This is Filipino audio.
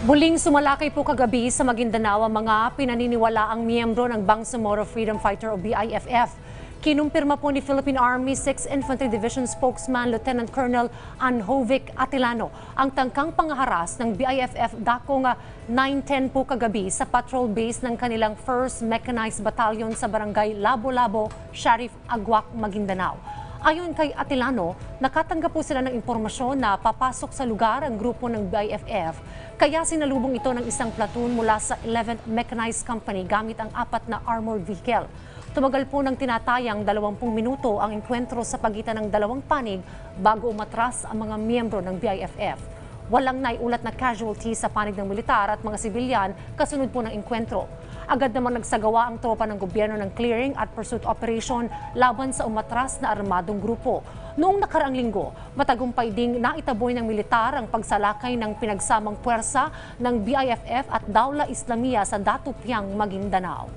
Muling sumalakay po kagabi sa Maguindanao ang mga pinaniniwalaang miyembro ng Bangsamoro Freedom Fighter o BIFF. Kinumpirma po ni Philippine Army 6th Infantry Division spokesman Lieutenant Colonel Anhovic Atilano ang tangkang pangaharas ng BIFF dakong 9:10 po kagabi sa patrol base ng kanilang 1st Mechanized Battalion sa barangay Labo-Labo, Sharif Aguac, Maguindanao. Ayon kay Atilano, nakatanggap po sila ng impormasyon na papasok sa lugar ang grupo ng BIFF, kaya sinalubong ito ng isang platoon mula sa 11th Mechanized Company gamit ang 4 na armored vehicle. Tumagal po ng tinatayang 20 minuto ang enkwentro sa pagitan ng dalawang panig bago umatras ang mga miyembro ng BIFF. Walang naiulat na casualty sa panig ng militar at mga sibilyan kasunod po ng enkwentro. Agad namang nagsagawa ang tropa ng gobyerno ng clearing at pursuit operation laban sa umatras na armadong grupo. Noong nakaraang linggo, matagumpay ding naitaboy ng militar ang pagsalakay ng pinagsamang puwersa ng BIFF at Dawla Islamiyah sa Datupiang, Maguindanao.